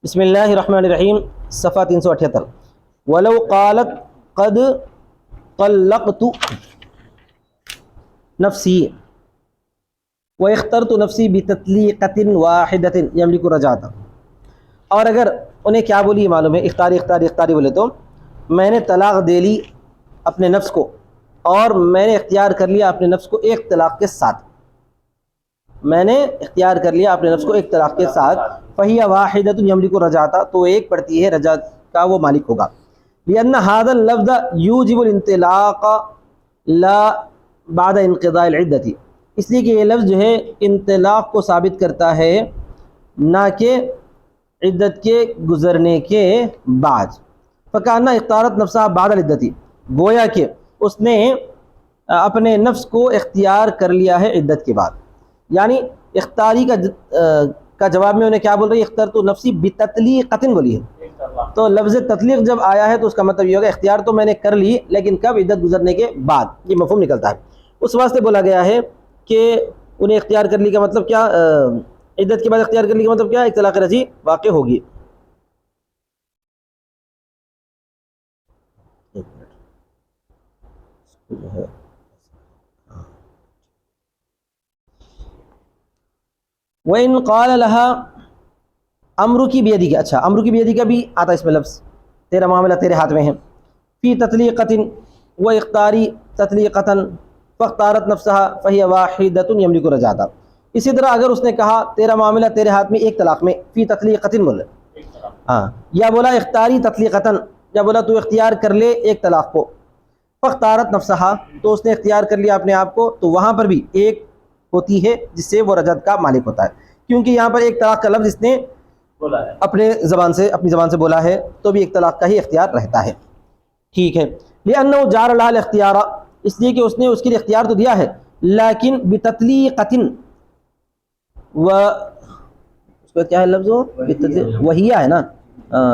بسم اللہ الرحمن الرحیم، صفحہ 378۔ ولو قالت قد طلقت نفسی واخترت نفسی بتطلیقۃ واحدۃ یملک رجعۃ، اور اگر انہیں کیا بولی معلوم ہے، اختاری بولے تو میں نے طلاق دے لی اپنے نفس کو اور میں نے اختیار کر لیا اپنے نفس کو ایک طلاق کے ساتھ، میں نے اختیار کر لیا اپنے نفس کو ایک طلاق کے ساتھ، فہی واحدۃ یملک رجعۃ، تو ایک پڑتی ہے رجعت کا وہ مالک ہوگا۔ لأن هذا اللفظ یوجب الانطلاق لا بعد انقضاء العدۃ، اس لیے کہ یہ لفظ جو ہے انطلاق کو ثابت کرتا ہے نہ کہ عدت کے گزرنے کے بعد۔ فکأنہ اختارت نفسها بعد العدۃ، گویا کہ اس نے اپنے نفس کو اختیار کر لیا ہے عدت کے بعد، یعنی اختاری کا جواب میں انہیں کیا بول رہی ہے، اخترت نفسی بتطلیقۃ بولی ہے، تو لفظ تطلیق جب آیا ہے تو اس کا مطلب یہ ہوگا اختیار تو میں نے کر لی لیکن کب، عدت گزرنے کے بعد، یہ مفہوم نکلتا ہے۔ اس واسطے بولا گیا ہے کہ انہیں اختیار کر لی کا مطلب کیا، عدت کے بعد اختیار کر لی کا مطلب کیا، ایک طلاق رجعی واقع ہوگی۔ وَإِن قَالَ لَهَا أَمْرُكِ بِيَدِكَ، اچھا امرُكِ بِيَدِكَ بھی آتا ہے اس میں لفظ، تیرا معاملہ تیرے ہاتھ میں ہے، فی تطلیقۃ و اختاری تطلیقۃ فاختارت نفسها فهي واحدۃ یملک رجعۃ۔ اسی طرح اگر اس نے کہا تیرا معاملہ تیرے ہاتھ میں ایک طلاق میں، فی تطلیقۃ بولا، ہاں، یا بولا اختاری تطلیقۃ، یا بولا تو اختیار کر لے ایک طلاق کو، فاختارت نفسها، تو اس نے اختیار کر لیا اپنے آپ کو، تو وہاں پر بھی ایک ہوتی ہے جس سے وہ رجعت کا مالک ہوتا ہے، کیونکہ یہاں پر ایک طلاق کا لفظ اس نے اپنی زبان سے بولا ہے تو بھی ایک طلاق کا ہی اختیار رہتا ہے، ٹھیک ہے۔ لأنه جار لها الاختیار، اس لیے کہ اس نے اس کے لیے اختیار تو دیا ہے، لیکن بتطلیقۃ، و اس کا کیا ہے لفظ، وہی ہے نا،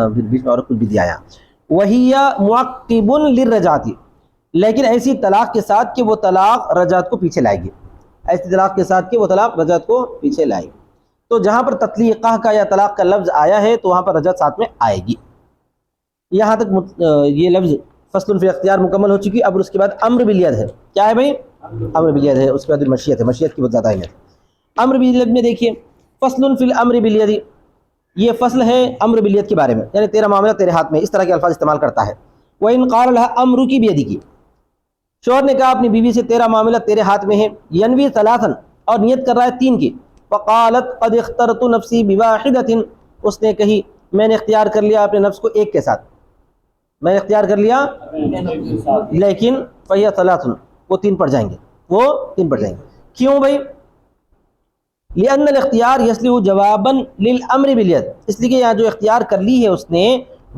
بیچ میں اور کچھ بھی دیا ہے، وہی معقب للرجعۃ، لیکن ایسی طلاق کے ساتھ کہ وہ طلاق رجعت کو پیچھے لائے گی، ایسی طلاق کے ساتھ کہ وہ طلاق رجعت کو پیچھے لائے گی، تو جہاں پر تطلیقہ کا یا طلاق کا لفظ آیا ہے تو وہاں پر رجعت ساتھ میں آئے گی۔ یہاں تک یہ لفظ فصل فی الاختیار مکمل ہو چکی۔ اب اس کے بعد امر بالید ہے، کیا ہے بھائی، امر بالید ہے، اس کے بعد مشیت ہے، مشیت کی بہت زیادہ اہمیت ہے۔ امر بالید میں دیکھیے، فصل فی الامر بالید، یہ فصل ہے امر بالید کے بارے میں، یعنی تیرا معاملہ تیرے ہاتھ میں، اس طرح کے الفاظ استعمال کرتا ہے۔ وَإِن قَالَ لَهَا أَمْرُكِ بِيَدِكِ، شوہر نے کہا اپنی بیوی سے تیرا معاملہ تیرے ہاتھ میں ہے، ینوی ثلاثاً، اور نیت کر رہا ہے تین کی، فقالت قد اخترت نفسی بواحدۃ، اس نے کہی میں نے اختیار کر لیا اپنے نفس کو ایک کے ساتھ، میں نے اختیار کر لیا، لیکن فہی ثلاث، وہ تین پڑ جائیں گے، کیوں بھائی، لأن الاختیار یصلح جوابا للامر بالید، اس لیے کہ یہاں جو اختیار کر لی ہے اس نے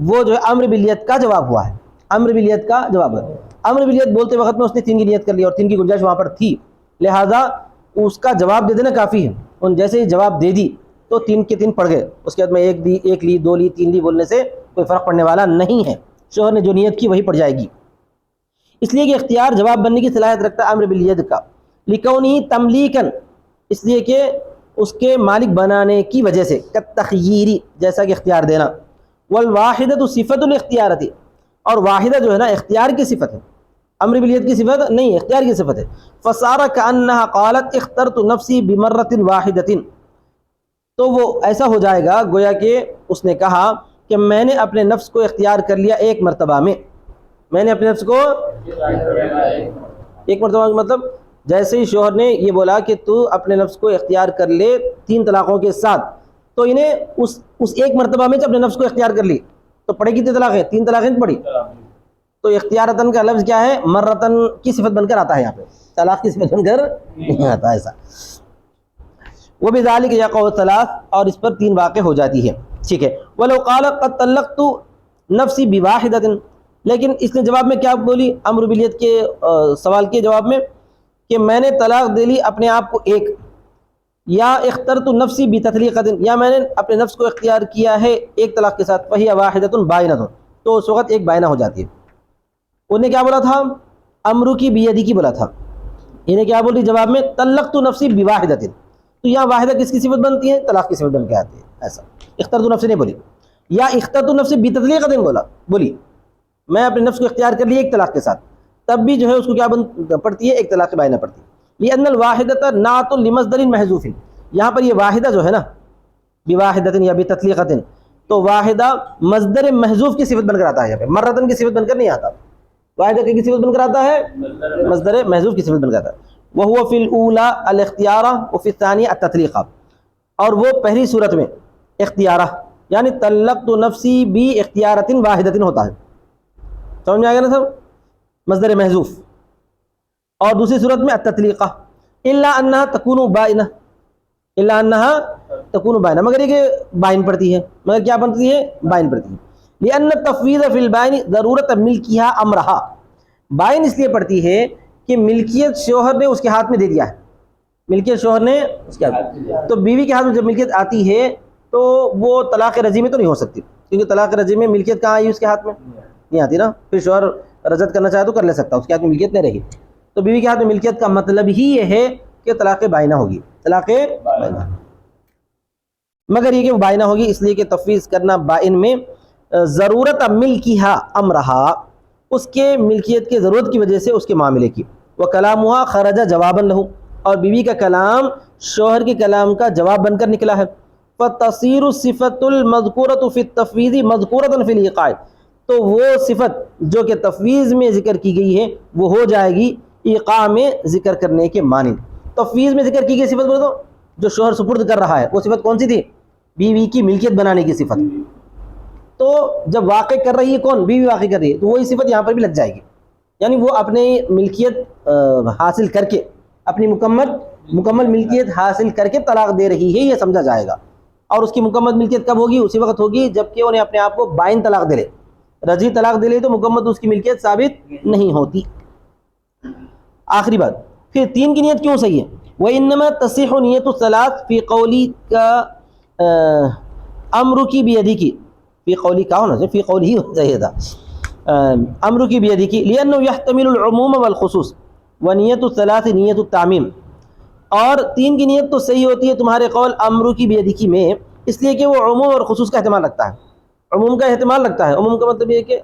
وہ جو ہے امر بالید کا جواب ہوا ہے، امر بالید کا جواب ہے۔ امر بالید بولتے وقت میں اس نے تین کی نیت کر لی اور تین کی گنجائش وہاں پر تھی، لہذا اس کا جواب دے دینا کافی ہے، ان جیسے ہی جواب دے دی تو تین کے تین پڑ گئے، اس کے بعد میں ایک لی، دو لی، تین لی بولنے سے کوئی فرق پڑنے والا نہیں ہے، شوہر نے جو نیت کی وہی پڑ جائے گی، اس لیے کہ اختیار جواب بننے کی صلاحیت رکھتا ہے امر بالید کا، لکونہ تملیکن، اس لیے کہ اس کے مالک بنانے کی وجہ سے، کالتخییری، جیسا کہ اختیار دینا، والواحدۃ صفۃ الاختیارۃ، اور واحدہ جو ہے نا اختیار کی صفت ہے، امر بالید کی صفت نہیں، اختیار کی صفت ہے، فصار کأنها قالت اخترت نفسی بمرۃ واحدۃ، تو وہ ایسا ہو جائے گا گویا کہ اس نے کہا کہ میں نے اپنے نفس کو اختیار کر لیا ایک مرتبہ میں، میں نے اپنے نفس کو ایک مرتبہ، مطلب جیسے ہی شوہر نے یہ بولا کہ تو اپنے نفس کو اختیار کر لے تین طلاقوں کے ساتھ، تو انہیں اس ایک مرتبہ میں اپنے نفس کو اختیار کر لی تو پڑے گی کتنی طلاقیں، تین طلاقیں پڑی، تو اختیارتن کا لفظ کیا ہے، مرتن کی صفت بن کر آتا ہے، یہاں پہ طلاق کی صفت بن کر نہیں آتا ایسا۔ وہ بذالک یقع الثلاث، اور اس پر تین واقع ہو جاتی ہے، ٹھیک ہے۔ ولو قال قد طلقت نفسی بواحدۃ، لیکن اس نے جواب میں کیا بولی، امر بالید کے سوال کے جواب میں، کہ میں نے طلاق دے لی اپنے آپ کو ایک، یا اخترت نفسی بتطلیقۃ، یا میں نے اپنے نفس کو اختیار کیا ہے ایک طلاق کے ساتھ، فہی واحدۃ بائنۃ، تو اس وقت ایک بائنہ ہو جاتی ہے۔ انہوں نے کیا بولا تھا، امرک بیدک بولا تھا، انہیں کیا بول رہی جواب میں، طلقت نفسی بواحدۃ، تو یہاں واحدہ کس کی صفت بنتی ہے، طلاق کی صفت بن کے آتی ہے، ایسا اخترت نفسی نہیں بولی۔ یا اخترت النفس بتطلیقۃ بولی میں اپنے نفس کو اختیار کر لیا ایک طلاق کے ساتھ، تب بھی جو ہے اس کو کیا پڑتی ہے؟ ایک طلاق بائنہ پڑتی ہے۔ لأن الواحدۃ نعت لمصدر محذوف، یہاں پر یہ واحدہ جو ہے نا بواحدۃ یا بتطلیقۃ، تو واحدہ مصدر محذوف کی صفت بن کر آتا ہے، یہاں پہ مرتن کی صفت بن کر نہیں آتا، واحدہ کی صفت بن کر آتا ہے، مصدر محذوف کی صفت بن کر آتا ہے۔ وهو فی الاولی الاختیارہ وفی الثانی التطلیقہ، اور وہ پہلی صورت میں اختیارہ یعنی طلقت نفسی بی اختیارۃ واحدۃ ہوتا ہے، سمجھ میں آ گیا نا سب، مصدر محذوف، اور دوسری صورت میں التطلیقہ الا انہا تکون بائنہ، الا انہا تکون بائنہ، مگر یہ کہ بائن پڑتی ہے، مگر کیا بنتی ہے؟ بائن پڑتی ہے۔ لأن التفویض فی البائن ضرورت ملکیہا امرہا، بائن اس لیے پڑتی ہے کہ ملکیت شوہر نے اس کے ہاتھ میں دے دیا ہے، ملکیت شوہر نے اس کے ہاتھ میں، تو بیوی کے ہاتھ میں جب ملکیت آتی ہے تو وہ طلاق رجعی میں تو نہیں ہو سکتی، کیونکہ طلاق رجعی میں ملکیت کہاں آئی؟ اس کے ہاتھ میں نہیں آتی نا، پھر شوہر رجعت کرنا چاہے تو کر لے سکتا، اس کے ہاتھ میں ملکیت نہیں رہی، تو بیوی کے ہاتھ میں ملکیت کا مطلب ہی یہ ہے کہ طلاق بائنہ ہوگی، طلاق بائنہ، مگر یہ کہ وہ بائنہ ہوگی اس لیے کہ تفویض کرنا بائن میں ضرورت ملکیہا امرہا، اس کے ملکیت کی ضرورت کی وجہ سے اس کے معاملے کی، وہ کلامہا خرج جوابا لہو، اور بیوی کا کلام شوہر کے کلام کا جواب بن کر نکلا ہے، فتصیر الصفۃ المذکورۃ فی التفویض مذکورۃ فی الایقاع، تو وہ صفت جو کہ تفویض میں ذکر کی گئی ہے وہ ہو جائے گی ایقاع میں ذکر کرنے کے مانند۔ تفویض میں ذکر کی گئی صفت بولے تو جو شوہر سپرد کر رہا ہے، وہ صفت کون سی تھی؟ بیوی کی ملکیت بنانے کی صفت، تو جب واقع کر رہی ہے کون؟ بیوی واقع کر رہی ہے، تو وہی صفت یہاں پر بھی لگ جائے گی، یعنی وہ اپنی ملکیت حاصل کر کے، اپنی مکمل ملکیت حاصل کر کے طلاق دے رہی ہے، یہ سمجھا جائے گا، اور اس کی مکمل ملکیت کب ہوگی؟ اسی وقت ہوگی جب کہ انہیں اپنے آپ کو بائن طلاق دے لے، رجعی طلاق دے لے تو مکمل اس کی ملکیت ثابت نہیں ہوتی۔ آخری بات، پھر تین کی نیت کیوں صحیح ہے؟ وَإِنَّمَا تَصِحُ نِيَّةُ الثَّلَاثِ فِي قَوْلِكَ أَمْرُكِ بِيَدِكِ، فی قولی کا ہونا چاہیے، فی قول ہی چاہیے تھا، امر کی بیدی کی، لأنه يحتمل العموم والخصوص ونیت الثلاث نیت التعمیم، اور تین کی نیت تو صحیح ہوتی ہے تمہارے قول امر کی بیدی کی میں، اس لیے کہ وہ عموم اور خصوص کا احتمال رکھتا ہے، عموم کا احتمال رکھتا ہے، عموم کا مطلب یہ ہے کہ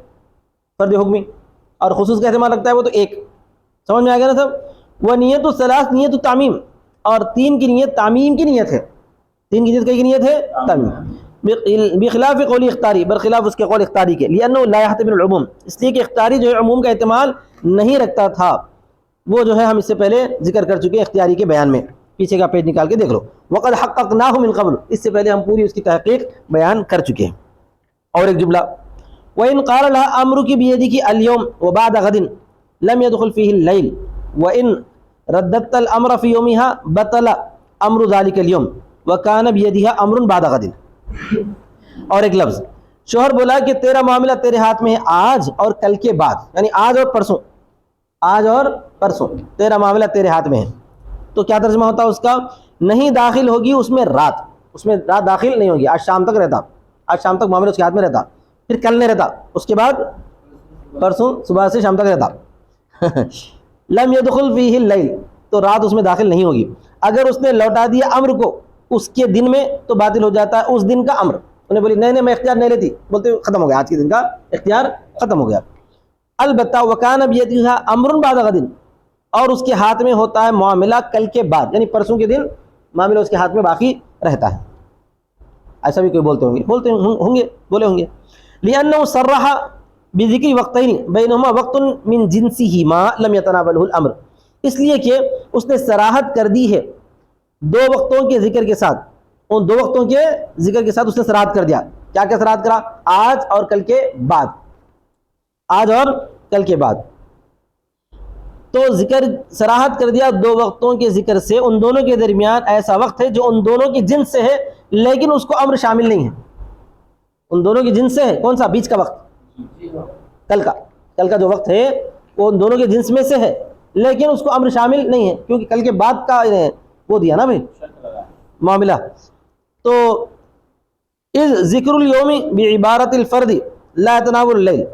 فرد حکمی، اور خصوص کا احتمال رکھتا ہے وہ تو ایک، سمجھ میں آ گیا نا سب۔ وہ نیت الثلاث نیت التعمیم، اور تین کی نیت تعمیم کی نیت ہے، تین کی نیت کی نیت ہے تعمیم، بخلاف قول اختاری، برخلاف اس کے قول اختاری کے، لأنه لا يحتمل العموم، اس لیے کہ اختاری جو ہے عموم کا احتمال نہیں رکھتا تھا، وہ جو ہے ہم اس سے پہلے ذکر کر چکے اختیاری کے بیان میں، پیچھے کا پیج نکال کے دیکھ لو، وقد حققناه من قبل، اس سے پہلے ہم پوری اس کی تحقیق بیان کر چکے ہیں۔ اور ایک جملہ، وإن قال لها أمرك بيدك اليوم وبعد غد لم يدخل فيه الليل وإن رددت الأمر في يومها بطل أمر ذلك اليوم وكان بيدها أمر بعد غد۔ اور ایک لفظ، شوہر بولا کہ تیرا معاملہ تیرے ہاتھ میں ہے آج اور کل کے بعد، یعنی آج اور پرسوں، آج اور پرسوں تیرا معاملہ تیرے ہاتھ میں ہے، تو کیا ترجمہ ہوتا ہے اس کا؟ نہیں داخل ہوگی اس میں رات، اس میں رات داخل نہیں ہوگی، آج شام تک رہتا، آج شام تک معاملہ اس کے ہاتھ میں رہتا، پھر کل نہیں رہتا، اس کے بعد پرسوں صبح سے شام تک رہتا۔ لم يدخل فيه اللیل، تو رات اس میں داخل نہیں ہوگی، اگر اس نے لوٹا دیا امر کو اس کے دن میں تو باطل ہو جاتا ہے اس دن کا امر، انہیں بولی نہیں میں اختیار نہیں لیتی، بولتے ختم ہو گیا، آج کے دن کا اختیار ختم ہو گیا۔ البتہ وکان بیدہا امر بعد غد، اور اس کے ہاتھ میں ہوتا ہے معاملہ کل کے بعد، یعنی پرسوں کے دن معاملہ اس کے ہاتھ میں باقی رہتا ہے، ایسا بھی کوئی بولتے ہوں گے، بولتے ہوں گے، بولے ہوں گے۔ لأنه صرح بذکر وقتین بینہما وقت من جنسہما لم یتناولہ الامر، اس لیے کہ اس نے صراحت کر دی ہے دو وقتوں کے ذکر کے ساتھ، ان دو وقتوں کے ذکر کے ساتھ اس نے صراحت کر دیا، کیا کیا صراحت کرا؟ آج اور کل کے بعد، آج اور کل کے بعد، تو ذکر صراحت کر دیا دو وقتوں کے ذکر سے، ان دونوں کے درمیان ایسا وقت ہے جو ان دونوں کی جنس سے ہے لیکن اس کو امر شامل نہیں ہے، ان دونوں کی جنس سے ہے، کون سا؟ بیچ کا وقت، کل کا جو وقت ہے وہ ان دونوں کے جنس میں سے ہے لیکن اس کو امر شامل نہیں ہے، کیونکہ کل کے بعد کا وہ دیا نا بھائی معاملہ، تو اذ ذکر اليوم بعبارت الفرد لا يتناول اللیل،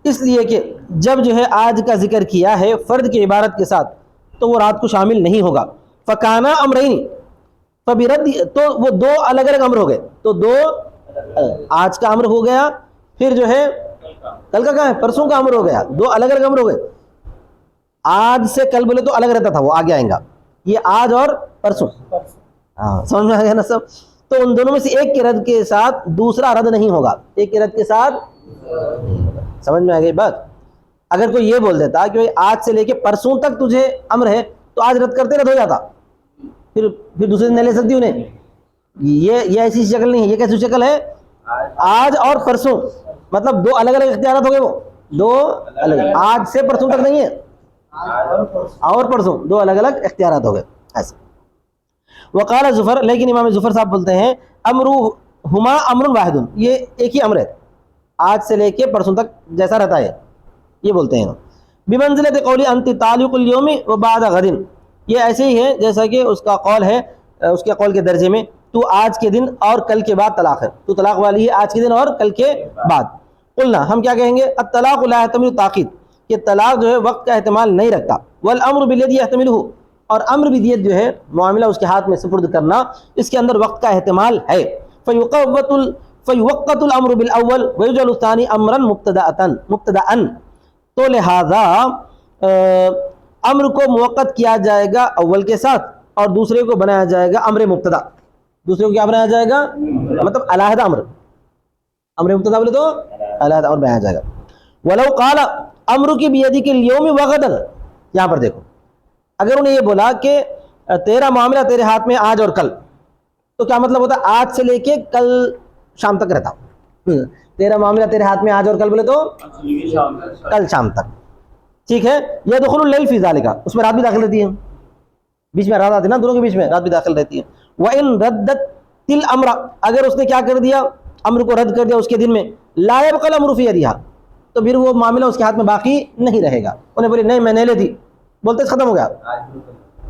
اس لیے کہ جب جو ہے آج کا ذکر کیا ہے فرد کی عبارت کے ساتھ تو وہ رات کو شامل نہیں ہوگا، فکانا امرین، فبرد، تو وہ دو الگ الگ امر ہو گئے، تو دو آج کا امر ہو گیا، پھر جو ہے کل کا کہاں ہے، پرسوں کا امر ہو گیا، دو الگ الگ امر ہو گئے. آج سے کل بولے تو الگ رہتا تھا، وہ آگے آئیں گا، یہ آج اور پرسوں. ہاں سمجھ میں آ گیا نا سب. تو ان دونوں میں سے ایک کے رد کے ساتھ دوسرا رد نہیں ہوگا، ایک کے رد کے ساتھ. سمجھ میں آ گئی بات. اگر کوئی یہ بول دیتا کہ آج سے لے کے پرسوں تک تجھے امر ہے، تو آج رد کرتے رد ہو جاتا، پھر دوسرے دن نہیں لے سکتی انہیں. یہ ایسی شکل نہیں ہے. یہ کیسی شکل ہے؟ آج اور پرسوں، مطلب دو الگ الگ اختیارات ہو گئے. وہ دو الگ، آج سے پرسوں تک نہیں ہے، اور پرسوں دو الگ الگ اختیارات ہو گئے ایسے. وقال ظفر، لیکن امام ظفر صاحب بولتے ہیں امرہما امر واحد، یہ ایک ہی امر ہے، آج سے لے کے پرسوں تک جیسا رہتا ہے، یہ بولتے ہیں. بمنزلۃ قولی انت طالق اليوم وبعد غد، یہ ایسے ہی ہے جیسا کہ اس کا قول ہے، اس کے قول کے درجے میں تو آج کے دن اور کل کے بعد طلاق ہے، تو طلاق والی ہے آج کے دن اور کل کے بعد. قلنا، ہم کیا کہیں گے، الطلاق لا يحتمل التاخیر، کہ طلاق جو ہے وقت کا احتمال نہیں رکھتا. والامر بالید يحتملہ، اور امر بدیت جو ہے معاملہ اس کے ہاتھ میں سپرد کرنا، اس کے اندر وقت کا احتمال ہے. فیوقت الامر بالاول ویجعل الثانی امرا مبتدأ، تو لہذا امر کو موقت کیا جائے گا اول کے ساتھ، اور دوسرے کو بنایا جائے گا امر مبتدا. دوسرے کو کیا بنایا جائے گا، مطلب علیحدہ امر مبتدا بولے تو علیحدہ امر بنایا جائے گا. ولو قال امر کی بیدک اليوم وغدا، یہاں پر دیکھو، اگر انہیں یہ بولا کہ تیرا معاملہ تیرے ہاتھ میں آج اور کل، تو کیا مطلب ہوتا ہے، آج سے لے کے کل شام تک رہتا. تیرا معاملہ تیرے ہاتھ میں آج اور کل بولے تو کل شام تک، ٹھیک ہے. یدخل اللیل فی ذلک، اس میں رات بھی داخل رہتی ہے، بیچ میں رات آتی ہے نا، دونوں کے بیچ میں رات بھی داخل رہتی ہے. وَإِن رَدَّتِ الْأَمْرَ، اگر اس نے کیا کر دیا، امر کو رد کر دیا اس کے دن میں، لا يبقى الامر فی یدہا، تو پھر وہ معاملہ اس کے ہاتھ میں باقی نہیں رہے گا. انہیں بولی نہیں میں نہیں لیتی، بولتے ختم ہو گیا،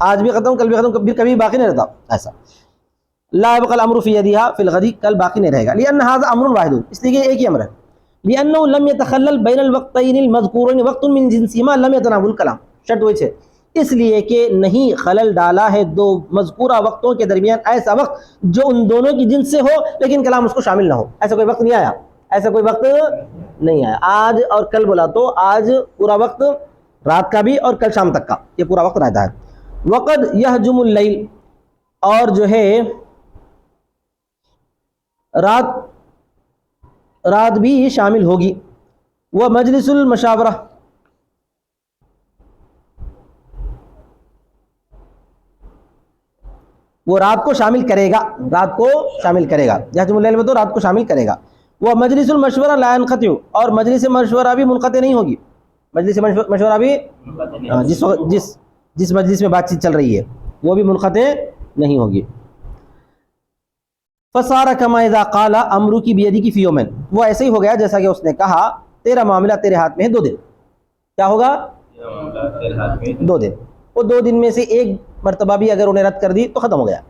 آج بھی ختم کل بھی ختم، پھر کبھی باقی نہیں رہتا ایسا. لا يبقى الامر فی یدہا فی الغد، کل باقی نہیں رہے گا. لأن هذا امر واحد، اس لیے ایک ہی امر ہے. لأنه لم يتخلل بین الوقتین المذکورین وقت من جنسهما لم يتناول الكلام، شرط وہی ہے، اس لیے کہ نہیں خلل ڈالا ہے دو مذکورہ وقتوں کے درمیان ایسا وقت جو ان دونوں کی جنس سے ہو لیکن کلام اس کو شامل نہ ہو. ایسا کوئی وقت نہیں آیا، ایسا کوئی وقت نہیں آیا. آج اور کل بولا تو آج پورا وقت رات کا بھی اور کل شام تک کا، یہ پورا وقت رہتا ہے. وقد یحجم اللیل، اور جو ہے رات بھی شامل ہوگی. وہ مجلس المشاورہ، وہ رات کو شامل کرے گا، رات کو شامل کرے گا، یحجم اللیل میں تو رات کو شامل کرے گا. وہ مجلس المشورہ لا ينقطع، اور مجلس مشورہ بھی منقطع نہیں ہوگی. مجلس مشورہ بھی جس مجلس میں بات چیت چل رہی ہے وہ بھی منقطع نہیں ہوگی. فصار کما اذا قال امر کی بیدک فی یومین، وہ ایسے ہی ہو گیا جیسا کہ اس نے کہا تیرا معاملہ تیرے ہاتھ میں ہے 2 دن. کیا ہوگا، 2 دن. وہ 2 دن میں سے ایک مرتبہ بھی اگر انہیں رد کر دی تو ختم ہو گیا.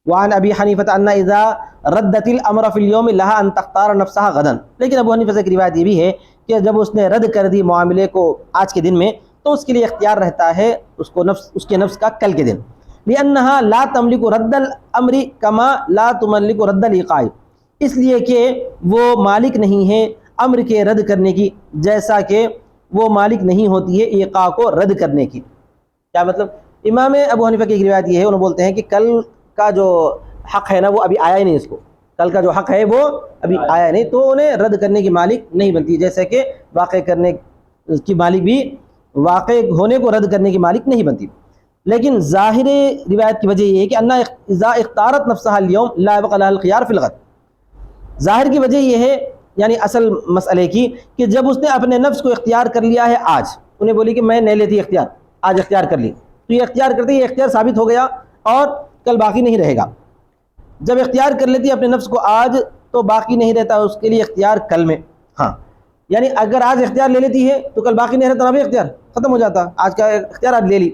وعن ابی حنیفہ ان اذا ردت الامر فی اليوم لها ان تختار نفسها غدا، لیکن ابو حنیفہ سے ایک روایت یہ بھی ہے کہ جب اس نے رد کر دی معاملے کو آج کے دن میں، تو اس کے لیے اختیار رہتا ہے اس کے نفس کا کل کے دن. لأنها لا تملک رد الامر کما لا تملک رد الايقاع، اس لیے کہ وہ مالک نہیں ہے امر کے رد کرنے کی جیسا کہ وہ مالک نہیں ہوتی ہے ایقاع کو رد کرنے کی. کیا مطلب، امام ابو حنیفہ کی ایک روایت یہ ہے، انہوں بولتے ہیں کہ کل کا جو حق ہے نا وہ ابھی آیا ہی نہیں، اس کو کل کا جو حق ہے وہ ابھی آیا نہیں، تو انہیں رد کرنے کی مالک نہیں بنتی، جیسے کہ واقع کرنے کی مالک بھی واقع ہونے کو رد کرنے کی مالک نہیں بنتی. لیکن ظاہر روایت کی وجہ یہ ہے کہ ان اذا اختارت نفسها اليوم لا يبقى لها الخيار في الغد، ظاہر کی وجہ یہ ہے یعنی اصل مسئلے کی کہ جب اس نے اپنے نفس کو اختیار کر لیا ہے آج، انہیں بولی کہ میں نہیں لیتی اختیار، آج اختیار کر لی، تو یہ اختیار کرتے یہ اختیار ثابت ہو گیا اور کل باقی نہیں رہے گا. جب اختیار کر لیتی اپنے نفس کو آج تو باقی نہیں رہتا اس کے لیے اختیار کل میں. ہاں یعنی اگر آج اختیار لے لیتی ہے تو کل باقی نہیں رہتا، بھی اختیار ختم ہو جاتا، آج کا اختیار آج لے لی.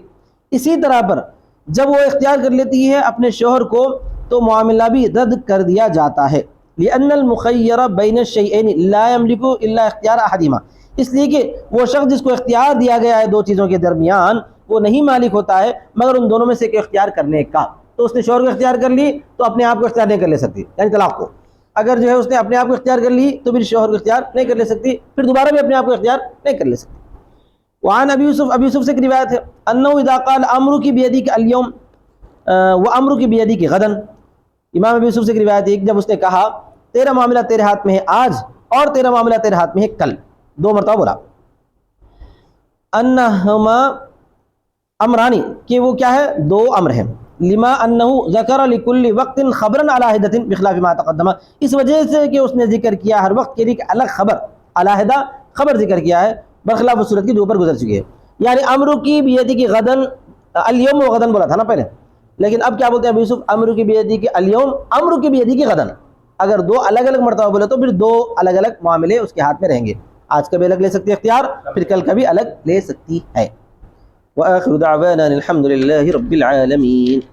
اسی طرح پر جب وہ اختیار کر لیتی ہے اپنے شوہر کو تو معاملہ بھی رد کر دیا جاتا ہے. لأن المخیر بین الشیئین لا یملک الا اختیار احدہما، اس لیے کہ وہ شخص جس کو اختیار دیا گیا ہے 2 چیزوں کے درمیان وہ نہیں مالک ہوتا ہے مگر ان دونوں میں سے ایک اختیار کرنے کا. تو اس نے شوہر کو اختیار کر لی تو اپنے آپ کو اختیار نہیں کر لے سکتی، یعنی طلاق کو. اگر جو ہے اس نے اپنے آپ کو اختیار کر لی تو پھر شوہر کو اختیار نہیں کر لے سکتی، پھر دوبارہ بھی اپنے آپ کو اختیار نہیں کر لے سکتی۔ وعن ابی یوسف سے ایک روایت ہے انہ اذا قال امرک بیدک اليوم وامرک بیدک غدا، امام ابی یوسف سے ایک روایت ہے کہ جب اس نے کہا تیرا معاملہ تیرے ہاتھ میں ہے آج اور تیرا معاملہ تیرے ہاتھ میں ہے کل، 2 مرتبہ بولا۔ انہما امرانی، کہ وہ کیا ہے 2 امر ہیں، لما انہ ذکر لکل وقت خبرا علیہدۃ بخلاف ما تقدم، اس وجہ سے کہ اس نے ذکر کیا ہر وقت کے لیے الگ خبر، علیحدہ خبر ذکر کیا ہے برخلاف اس صورت کی جو اوپر گزر چکی ہے۔ یعنی امرکی بیدک غدن، الیوم و غدن بولا تھا نا پہلے، لیکن اب کیا بولتے ہیں ابو یوسف امرکی بیدک الیوم امرکی بیدک غدن، اگر 2 الگ الگ مرتبہ بولے تو پھر 2 الگ الگ معاملے اس کے ہاتھ میں رہیں گے، آج کا بھی الگ لے سکتی ہے اختیار، پھر کل کا بھی الگ لے سکتی ہے۔ وآخر دعوانا الحمد للہ رب العالمین۔